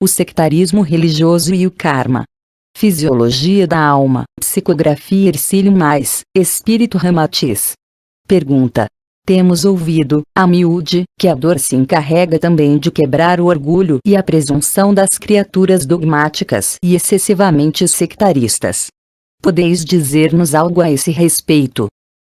o sectarismo religioso e o karma. Fisiologia da alma, psicografia Ercílio Mais, Espírito Ramatiz. Pergunta. Temos ouvido, a miúde, que a dor se encarrega também de quebrar o orgulho e a presunção das criaturas dogmáticas e excessivamente sectaristas. Podeis dizer-nos algo a esse respeito?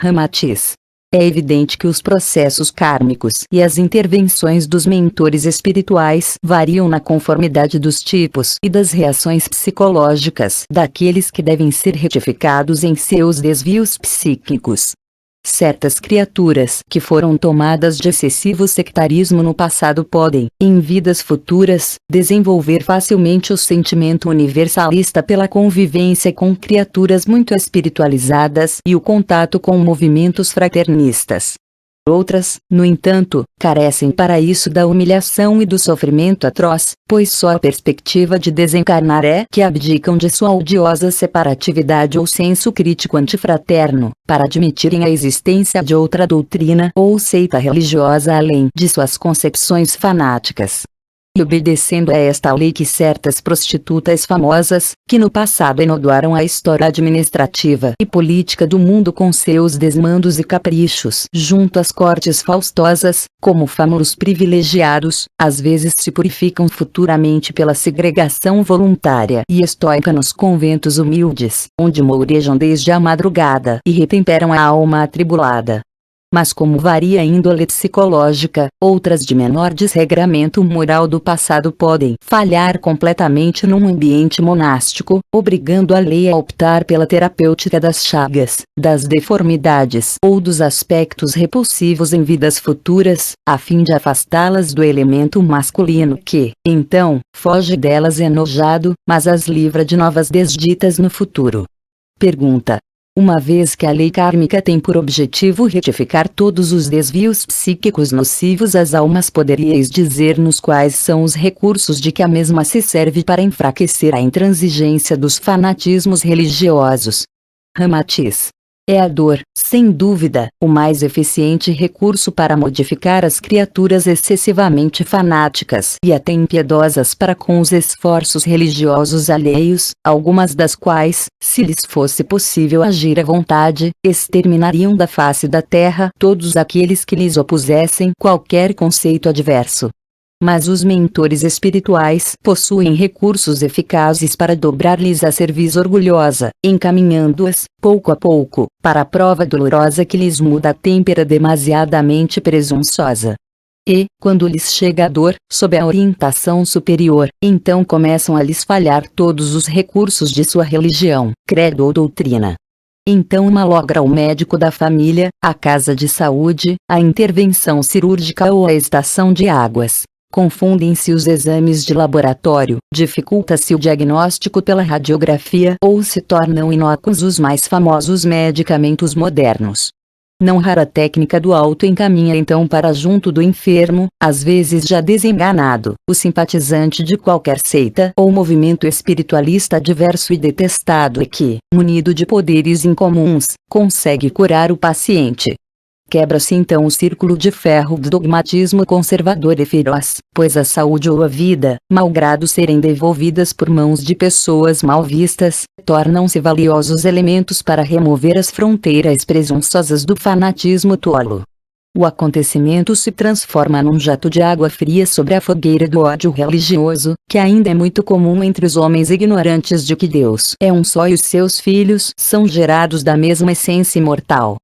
Ramatiz. É evidente que os processos kármicos e as intervenções dos mentores espirituais variam na conformidade dos tipos e das reações psicológicas daqueles que devem ser retificados em seus desvios psíquicos. Certas criaturas que foram tomadas de excessivo sectarismo no passado podem, em vidas futuras, desenvolver facilmente o sentimento universalista pela convivência com criaturas muito espiritualizadas e o contato com movimentos fraternistas. Outras, no entanto, carecem para isso da humilhação e do sofrimento atroz, pois só a perspectiva de desencarnar é que abdicam de sua odiosa separatividade ou senso crítico antifraterno, para admitirem a existência de outra doutrina ou seita religiosa além de suas concepções fanáticas. E obedecendo a esta lei que certas prostitutas famosas, que no passado enodoaram a história administrativa e política do mundo com seus desmandos e caprichos junto às cortes faustosas, como famosos privilegiados, às vezes se purificam futuramente pela segregação voluntária e estoica nos conventos humildes, onde mourejam desde a madrugada e retemperam a alma atribulada. Mas como varia a índole psicológica, outras de menor desregramento moral do passado podem falhar completamente num ambiente monástico, obrigando a lei a optar pela terapêutica das chagas, das deformidades ou dos aspectos repulsivos em vidas futuras, a fim de afastá-las do elemento masculino que, então, foge delas enojado, mas as livra de novas desditas no futuro. Pergunta. Uma vez que a lei kármica tem por objetivo retificar todos os desvios psíquicos nocivos às almas, poderíeis dizer-nos quais são os recursos de que a mesma se serve para enfraquecer a intransigência dos fanatismos religiosos? Ramatiz. É a dor, sem dúvida, o mais eficiente recurso para modificar as criaturas excessivamente fanáticas e até impiedosas para com os esforços religiosos alheios, algumas das quais, se lhes fosse possível agir à vontade, exterminariam da face da terra todos aqueles que lhes opusessem qualquer conceito adverso. Mas os mentores espirituais possuem recursos eficazes para dobrar-lhes a cerviz orgulhosa, encaminhando-as, pouco a pouco, para a prova dolorosa que lhes muda a têmpera demasiadamente presunçosa. E, quando lhes chega a dor, sob a orientação superior, então começam a lhes falhar todos os recursos de sua religião, credo ou doutrina. Então malogra o médico da família, a casa de saúde, a intervenção cirúrgica ou a estação de águas. Confundem-se os exames de laboratório, dificulta-se o diagnóstico pela radiografia ou se tornam inócuos os mais famosos medicamentos modernos. Não rara técnica do alto encaminha então para junto do enfermo, às vezes já desenganado, o simpatizante de qualquer seita ou movimento espiritualista adverso e detestado e que, munido de poderes incomuns, consegue curar o paciente. Quebra-se então o círculo de ferro do dogmatismo conservador e feroz, pois a saúde ou a vida, malgrado serem devolvidas por mãos de pessoas mal vistas, tornam-se valiosos elementos para remover as fronteiras presunçosas do fanatismo tolo. O acontecimento se transforma num jato de água fria sobre a fogueira do ódio religioso, que ainda é muito comum entre os homens ignorantes de que Deus é um só e os seus filhos são gerados da mesma essência imortal.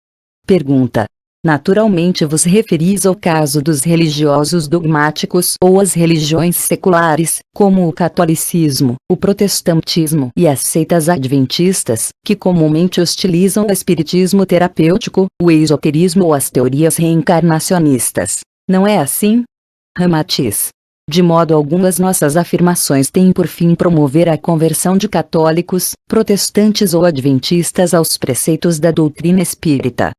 Pergunta. Naturalmente vos referis ao caso dos religiosos dogmáticos ou as religiões seculares, como o catolicismo, o protestantismo e as seitas adventistas, que comumente hostilizam o espiritismo terapêutico, o esoterismo ou as teorias reencarnacionistas. Não é assim? Ramatiz. De modo algum as nossas afirmações têm por fim promover a conversão de católicos, protestantes ou adventistas aos preceitos da doutrina espírita.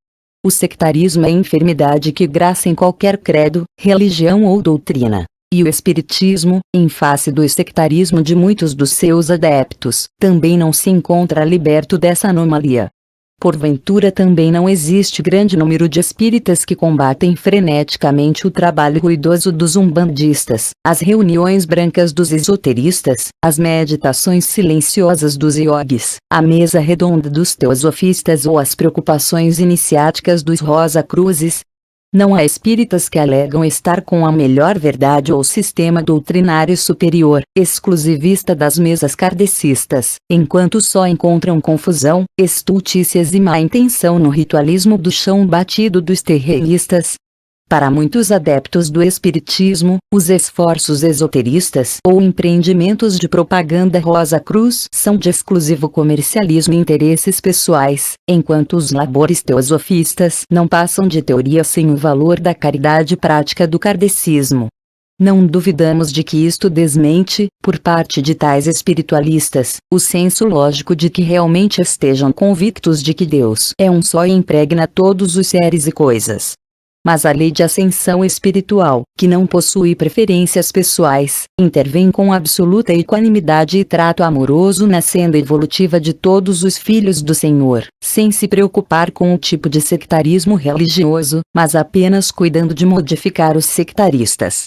O sectarismo é enfermidade que graça em qualquer credo, religião ou doutrina. E o espiritismo, em face do sectarismo de muitos dos seus adeptos, também não se encontra liberto dessa anomalia. Porventura também não existe grande número de espíritas que combatem freneticamente o trabalho ruidoso dos umbandistas, as reuniões brancas dos esoteristas, as meditações silenciosas dos iogues, a mesa redonda dos teosofistas ou as preocupações iniciáticas dos Rosa-Cruzes? Não há espíritas que alegam estar com a melhor verdade ou sistema doutrinário superior, exclusivista das mesas kardecistas, enquanto só encontram confusão, estultícias e má intenção no ritualismo do chão batido dos terreiristas. Para muitos adeptos do espiritismo, os esforços esoteristas ou empreendimentos de propaganda Rosa-Cruz são de exclusivo comercialismo e interesses pessoais, enquanto os labores teosofistas não passam de teoria sem o valor da caridade prática do kardecismo. Não duvidamos de que isto desmente, por parte de tais espiritualistas, o senso lógico de que realmente estejam convictos de que Deus é um só e impregna todos os seres e coisas. Mas a lei de ascensão espiritual, que não possui preferências pessoais, intervém com absoluta equanimidade e trato amoroso na senda evolutiva de todos os filhos do Senhor, sem se preocupar com o tipo de sectarismo religioso, mas apenas cuidando de modificar os sectaristas.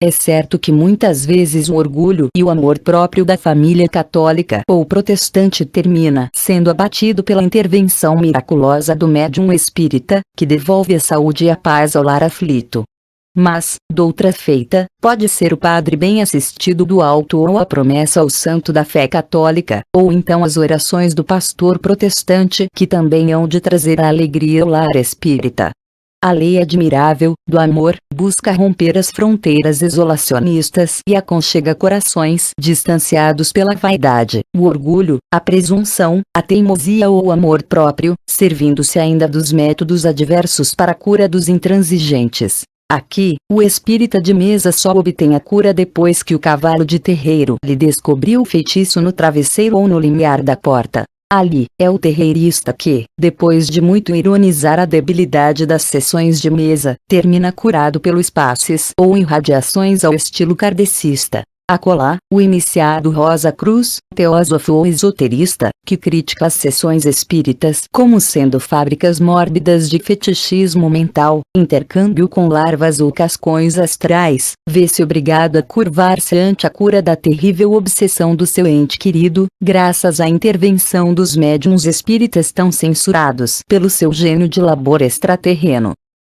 É certo que muitas vezes o orgulho e o amor próprio da família católica ou protestante termina sendo abatido pela intervenção miraculosa do médium espírita, que devolve a saúde e a paz ao lar aflito. Mas, doutra feita, pode ser o padre bem assistido do alto ou a promessa ao santo da fé católica, ou então as orações do pastor protestante que também hão de trazer a alegria ao lar espírita. A lei admirável, do amor, busca romper as fronteiras isolacionistas e aconchega corações distanciados pela vaidade, o orgulho, a presunção, a teimosia ou o amor próprio, servindo-se ainda dos métodos adversos para a cura dos intransigentes. Aqui, o espírita de mesa só obtém a cura depois que o cavalo de terreiro lhe descobriu o feitiço no travesseiro ou no limiar da porta. Ali, é o terreirista que, depois de muito ironizar a debilidade das sessões de mesa, termina curado pelos passes ou irradiações ao estilo kardecista. Acolá, o iniciado Rosa-Cruz, teósofo ou esoterista, que critica as sessões espíritas como sendo fábricas mórbidas de fetichismo mental, intercâmbio com larvas ou cascões astrais, vê-se obrigado a curvar-se ante a cura da terrível obsessão do seu ente querido, graças à intervenção dos médiuns espíritas tão censurados pelo seu gênio de labor extraterreno.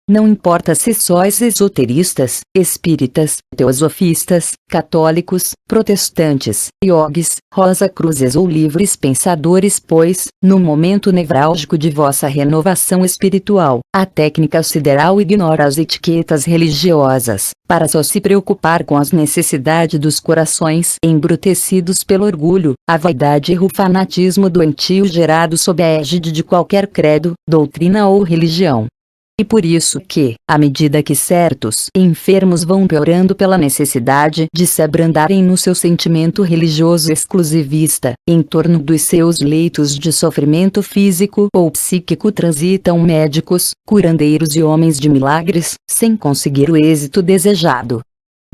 Não importa se sois esoteristas, espíritas, teosofistas, católicos, protestantes, iogues, Rosa-Cruzes ou livres pensadores, pois, no momento nevrálgico de vossa renovação espiritual, a técnica sideral ignora as etiquetas religiosas, para só se preocupar com as necessidades dos corações embrutecidos pelo orgulho, a vaidade e o fanatismo doentio gerado sob a égide de qualquer credo, doutrina ou religião. E por isso que, à medida que certos enfermos vão piorando pela necessidade de se abrandarem no seu sentimento religioso exclusivista, em torno dos seus leitos de sofrimento físico ou psíquico transitam médicos, curandeiros e homens de milagres, sem conseguir o êxito desejado.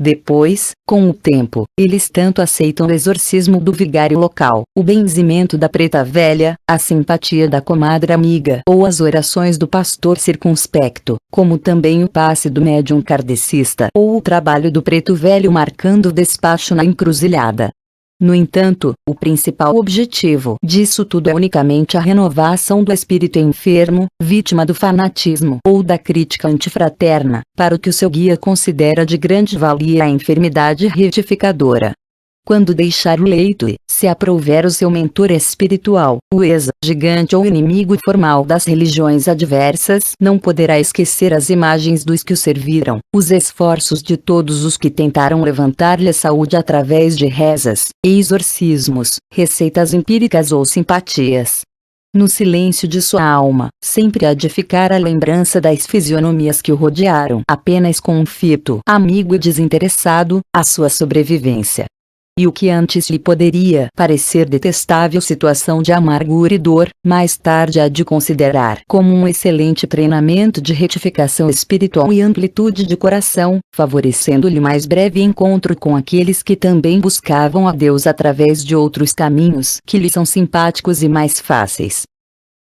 Depois, com o tempo, eles tanto aceitam o exorcismo do vigário local, o benzimento da preta velha, a simpatia da comadre amiga ou as orações do pastor circunspecto, como também o passe do médium kardecista ou o trabalho do preto velho marcando o despacho na encruzilhada. No entanto, o principal objetivo disso tudo é unicamente a renovação do espírito enfermo, vítima do fanatismo ou da crítica antifraterna, para o que o seu guia considera de grande valia a enfermidade retificadora. Quando deixar o leito e, se aprouver o seu mentor espiritual, o ex-gigante ou inimigo formal das religiões adversas, não poderá esquecer as imagens dos que o serviram, os esforços de todos os que tentaram levantar-lhe a saúde através de rezas, exorcismos, receitas empíricas ou simpatias. No silêncio de sua alma, sempre há de ficar a lembrança das fisionomias que o rodearam, apenas com um fito amigo e desinteressado, a sua sobrevivência. E o que antes lhe poderia parecer detestável situação de amargura e dor, mais tarde há de considerar como um excelente treinamento de retificação espiritual e amplitude de coração, favorecendo-lhe mais breve encontro com aqueles que também buscavam a Deus através de outros caminhos que lhe são simpáticos e mais fáceis.